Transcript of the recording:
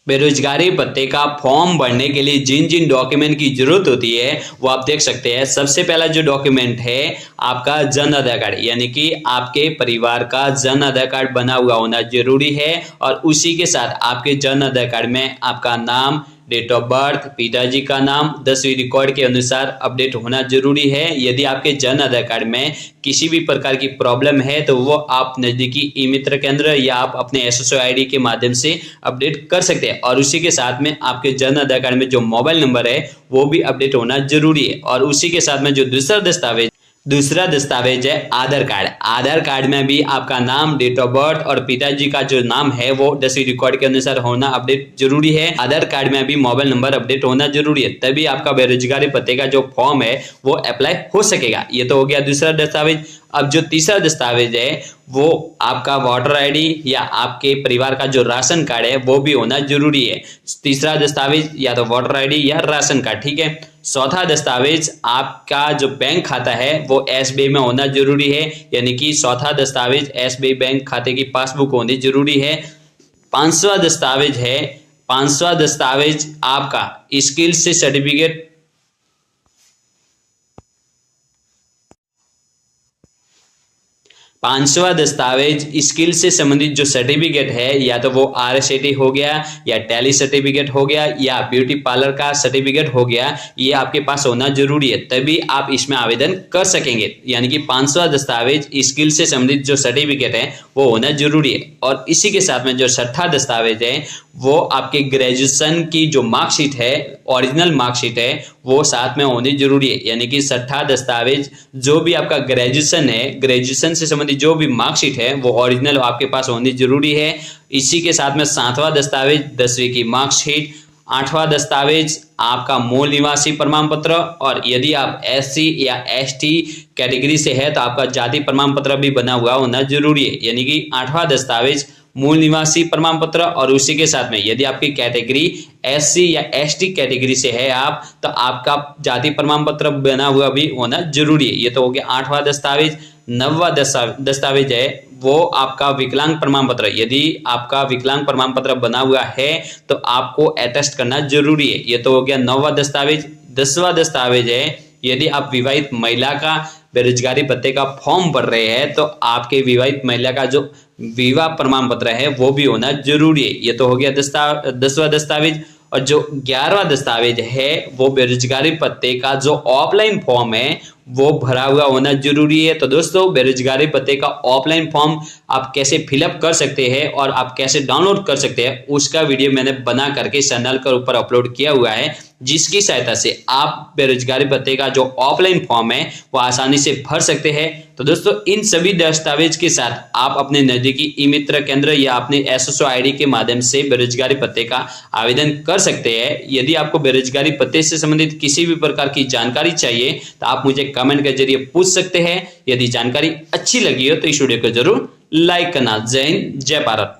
बेरोजगारी भत्ते का फॉर्म भरने के लिए जिन जिन डॉक्यूमेंट की जरूरत होती है वो आप देख सकते हैं। सबसे पहला जो डॉक्यूमेंट है आपका जन आधार कार्ड, यानी कि आपके परिवार का जन आधार कार्ड बना हुआ होना जरूरी है। और उसी के साथ आपके जन आधार कार्ड में आपका नाम, डेट ऑफ बर्थ, पिताजी का नाम 10वीं रिकॉर्ड के अनुसार अपडेट होना जरूरी है। यदि आपके जन आधार कार्ड में किसी भी प्रकार की प्रॉब्लम है तो वो आप नजदीकी ई मित्र केंद्र या आप अपने एसएसओ आईडी के माध्यम से अपडेट कर सकते हैं। और उसी के साथ में आपके जन आधार कार्ड में जो मोबाइल नंबर है वो भी अपडेट होना जरूरी है। और उसी के साथ में जो दूसरा दस्तावेज है आधार कार्ड। आधार कार्ड में भी आपका नाम, डेट ऑफ बर्थ और पिताजी का जो नाम है वो 10वीं रिकॉर्ड के अनुसार होना अपडेट जरूरी है। आधार कार्ड में भी मोबाइल नंबर अपडेट होना जरूरी है, तभी आपका बेरोजगारी भत्ते का जो फॉर्म है वो अप्लाई हो सकेगा। ये तो हो गया दूसरा दस्तावेज। अब जो तीसरा दस्तावेज है वो आपका वोटर आईडी या आपके परिवार का जो राशन कार्ड है वो भी होना जरूरी है। तीसरा दस्तावेज या तो वोटर आईडी या राशन कार्ड, ठीक है। चौथा दस्तावेज आपका जो बैंक खाता है वो एसबीआई में होना जरूरी है, यानी कि चौथा दस्तावेज एसबीआई बैंक खाते की पासबुक होनी जरूरी है। पांचवा दस्तावेज आपका स्किल से सर्टिफिकेट, पांचवा दस्तावेज स्किल से संबंधित जो सर्टिफिकेट है, या तो वो आरएसएटी हो गया या टैली सर्टिफिकेट हो गया या ब्यूटी पार्लर का सर्टिफिकेट हो गया, ये आपके पास होना जरूरी है, तभी आप इसमें आवेदन कर सकेंगे। यानी कि पांचवा दस्तावेज स्किल से संबंधित जो सर्टिफिकेट है वो होना जरूरी है। और इसी के साथ में जो छठा दस्तावेज है वो आपके ग्रेजुएशन की जो मार्कशीट है, ओरिजिनल मार्कशीट है, वो साथ में होनी जरूरी है। यानी कि छठा दस्तावेज जो भी आपका ग्रेजुएशन है, ग्रेजुएशन से संबंधित जो भी मार्कशीट है वो ओरिजिनल आपके पास होनी जरूरी है। इसी के साथ में सातवां दस्तावेज 10वीं की मार्कशीट। आठवां दस्तावेज आपका मूल निवासी प्रमाण पत्र, और यदि आप एससी या एसटी कैटेगरी से है तो आपका जाति प्रमाण पत्र भी बना हुआ होना जरूरी है। यानी कि आठवां दस्तावेज मूल निवासी प्रमाण पत्र, और उसी के साथ में यदि आपकी कैटेगरी एससी या एसटी कैटेगरी से है आप, तो आपका जाति प्रमाण पत्र बना हुआ भी होना जरूरी है। ये तो हो गया आठवां दस्तावेज। नौवां दस्तावेज है वो आपका विकलांग प्रमाण पत्र। यदि आपका विकलांग प्रमाण पत्र बना हुआ है तो आपको अटेस्ट करना जरूरी है। ये तो हो गया नौवां दस्तावेज। 10वां दस्तावेज है यदि आप विवाहित महिला का बेरोजगारी भत्ते का फॉर्म भर रहे हैं तो आपके विवाहित महिला का जो विवाह प्रमाण पत्र है वो भी होना जरूरी है। ये तो हो गया 10वां दस्तावेज। और जो 11वां दस्तावेज है वो बेरोजगारी भत्ते का जो ऑफलाइन फॉर्म है वो भरा हुआ होना जरूरी है। तो दोस्तों, बेरोजगारी भत्ते का ऑफलाइन फॉर्म आप कैसे फिलअप कर सकते हैं और आप कैसे डाउनलोड कर सकते हैं उसका वीडियो मैंने बना करके चैनल के ऊपर अपलोड किया हुआ है, जिसकी सहायता से आप बेरोजगारी भत्ते का जो ऑफलाइन फॉर्म है वो आसानी से भर सकते हैं। तो दोस्तों, इन सभी दस्तावेज के साथ आप अपने नजदीकी ई मित्र केंद्र या अपने एसएसओ आईडी के माध्यम से बेरोजगारी भत्ते का आवेदन कर सकते हैं। यदि आपको बेरोजगारी भत्ते से संबंधित किसी भी प्रकार की जानकारी चाहिए तो आप मुझे कमेंट के जरिए पूछ सकते हैं। यदि जानकारी अच्छी लगी हो तो इस वीडियो को जरूर लाइक करना। जय हिंद, जय भारत।